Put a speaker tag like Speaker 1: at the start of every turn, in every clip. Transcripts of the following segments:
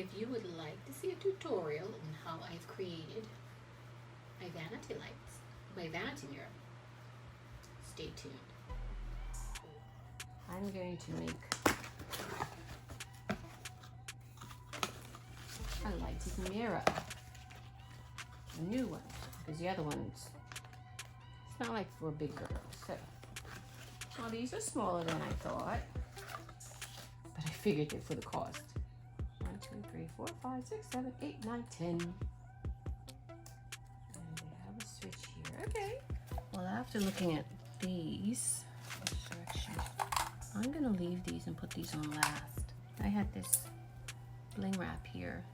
Speaker 1: If you would like to see a tutorial on how I've created my vanity lights, my vanity mirror, stay tuned. I'm going to make a lighted mirror, a new one, because the other ones, it's not like for a big girl. So, well, these are smaller than I thought, but I figured it for the cost. 1, 2, 3, 4, 5, 6, 7, 8, 9, 10. And they have a switch here. Okay. Well, after looking at these, I'm gonna leave these and put these on last. I had this bling wrap here.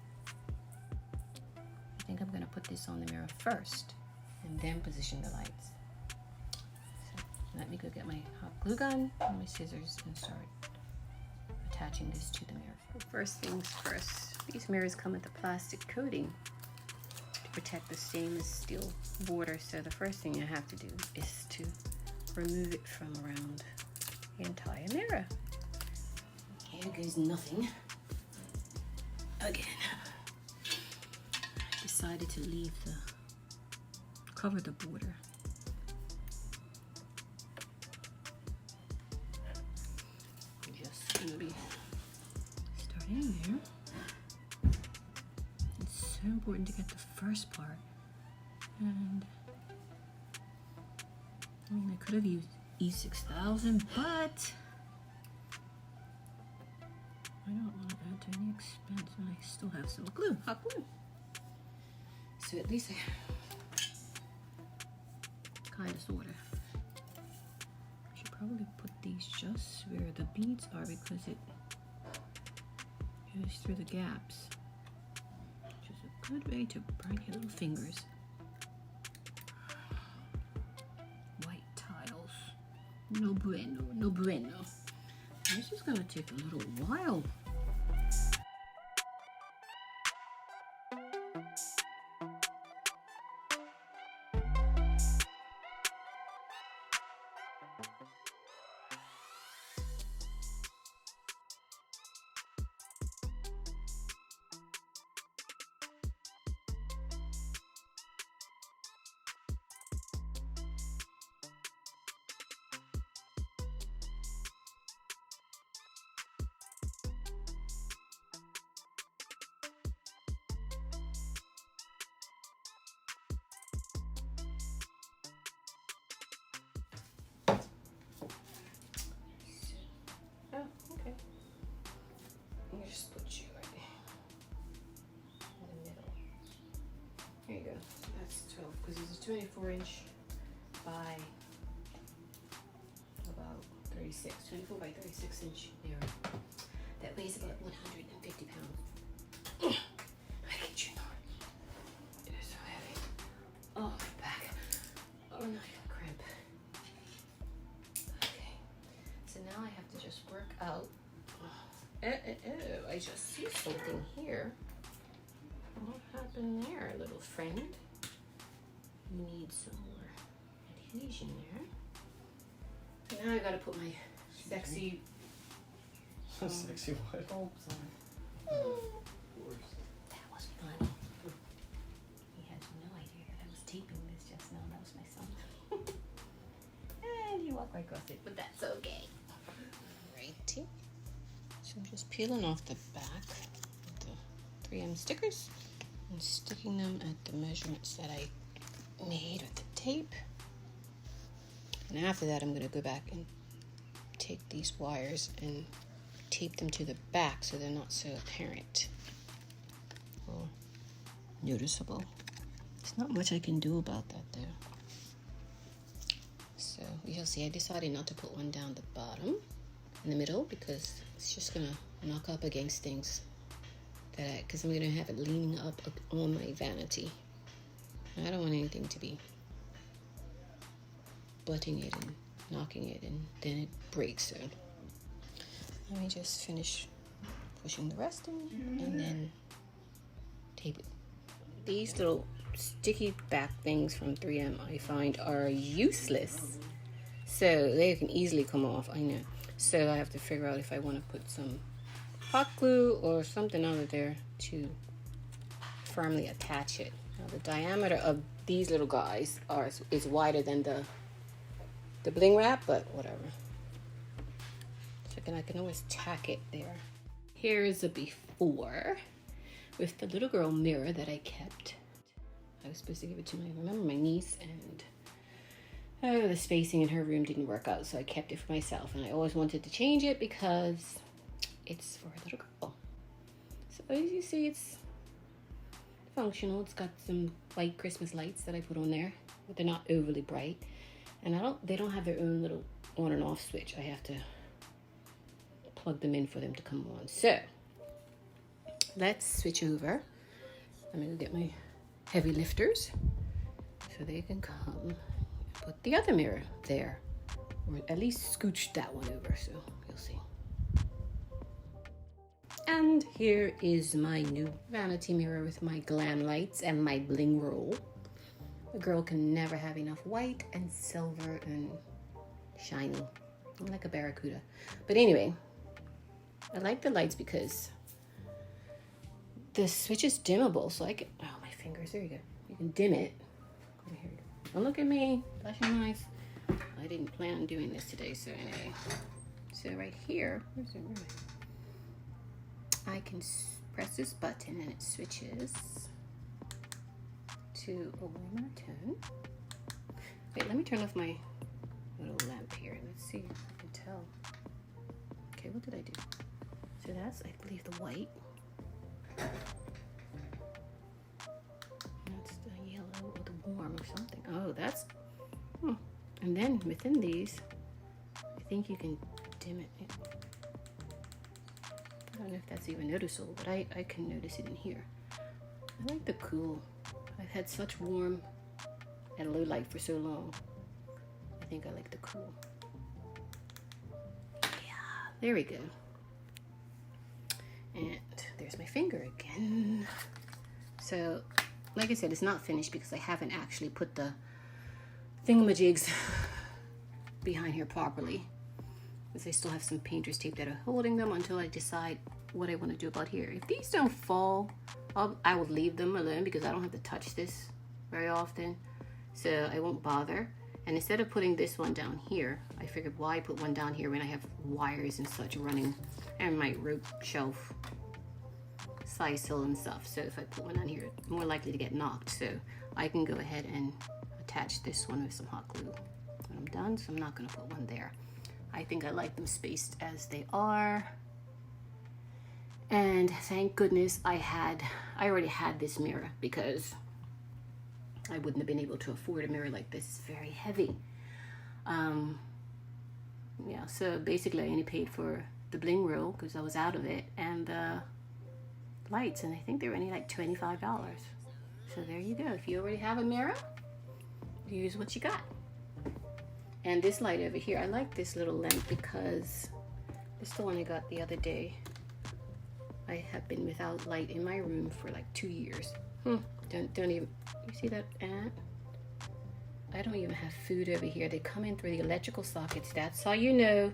Speaker 1: I think I'm gonna put this on the mirror first and then position the lights. So let me go get my hot glue gun and my scissors and start attaching this to the mirror. First things first, these mirrors come with a plastic coating to protect the stainless steel border. So the first thing I have to do is to remove it from around the entire mirror. Here goes nothing. Again. I decided to leave cover the border. I'm just gonna be starting there. It's so important to get the first part. And I mean, I could have used E6000, but I don't want to add to any expense, and I still have some glue, hot glue. So at least I kind of sort of. I should probably put these just where the beads are because it goes through the gaps, which is a good way to burn your little fingers. No bueno, no bueno. This is gonna take a little while. Just put you right in the middle. Here you go. That's 12 because it's a 24-inch by about 36, 24 by 36 inch mirror. That weighs about 150 pounds. I kid you not. It is so heavy. Oh, my back. Oh, no, I got cramp. Okay. So now I have to just work out. I just see something here. What happened there, little friend? You need some more adhesion there. Now I gotta put my sexy
Speaker 2: sexy what?
Speaker 1: bulbs on. That was funny. He has no idea that I was taping this just now. That was my son. And he walked right across it, but that's okay. Alrighty. So I'm just peeling off the back of the 3M stickers and sticking them at the measurements that I made with the tape. And after that, I'm going to go back and take these wires and tape them to the back so they're not so apparent or noticeable. There's not much I can do about that though. So you'll see I decided not to put one down the bottom in the middle because it's just gonna knock up against things because I'm gonna have it leaning up on my vanity. I don't want anything to be butting it and knocking it and then it breaks. So let me just finish pushing the rest in and then tape it. These little sticky back things from 3M I find are useless. So they can easily come off, I know. So I have to figure out if I want to put some hot glue or something under there to firmly attach it. Now the diameter of these little guys is wider than the bling wrap, but whatever. So I can always tack it there. Here is a before with the little girl mirror that I kept. I was supposed to give it to my niece, and the spacing in her room didn't work out, so I kept it for myself. And I always wanted to change it because it's for a little girl. So as you see, it's functional. It's got some white Christmas lights that I put on there, but they're not overly bright. And they don't have their own little on and off switch. I have to plug them in for them to come on. So let's switch over. I'm gonna get my heavy lifters so they can come and put the other mirror there, or at least scooch that one over, so you'll see. And here is my new vanity mirror with my glam lights and my bling roll. A girl can never have enough white and silver and shiny. I'm like a barracuda. But anyway, I like the lights because the switch is dimmable, so I can, oh, my fingers, there you go. You can dim it. Here you go. Don't look at me, flashing lights. I didn't plan on doing this today, so anyway. So right here, where's it? I can press this button and it switches to a warmer tone. Wait, let me turn off my little lamp here. Let's see if I can tell. Okay, what did I do? So that's, I believe, the white. That's the yellow or the warm or something. Oh, that's, and then within these, I think you can dim it. I don't know if that's even noticeable, but I can notice it in here. I like the cool. I've had such warm and low light for so long. I think I like the cool. Yeah, there we go. And there's my finger again. So, like I said, it's not finished because I haven't actually put the thingamajigs behind here properly. Because I still have some painter's tape that are holding them until I decide what I want to do about here. If these don't fall, I will leave them alone because I don't have to touch this very often. So I won't bother. And instead of putting this one down here, I figured why put one down here when I have wires and such running and my rope shelf, sisal and stuff. So if I put one on here, I'm more likely to get knocked. So I can go ahead and attach this one with some hot glue when I'm done. So I'm not going to put one there. I think I like them spaced as they are. And thank goodness I already had this mirror because I wouldn't have been able to afford a mirror like this. It's very heavy. Yeah, so basically I only paid for the bling roll because I was out of it and the lights, and I think they were only like $25. So there you go. If you already have a mirror, use what you got. And this light over here, I like this little lamp because this is the one I got the other day. I have been without light in my room for like 2 years. Don't even, you see that ant? I don't even have food over here. They come in through the electrical sockets. That's how you know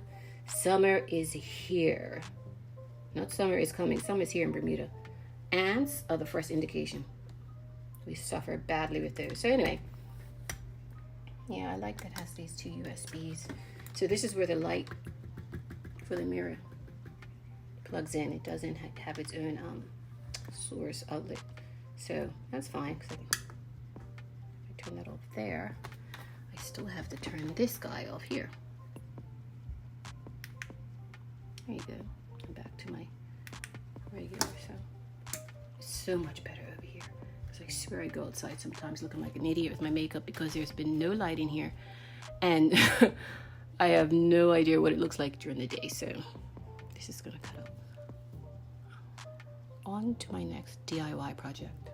Speaker 1: summer is here. Not summer is coming. Summer is here in Bermuda. Ants are the first indication. We suffer badly with those. So anyway, yeah, I like that it has these 2 USBs. So this is where the light for the mirror plugs in. It doesn't have its own source outlet. So that's fine. Cause I turn that off there. I still have to turn this guy off here. There you go. I'm back to my regular. So much better over here. Because I swear I go outside sometimes looking like an idiot with my makeup because there's been no light in here. And I have no idea what it looks like during the day. So this is going to cut out. On to my next DIY project.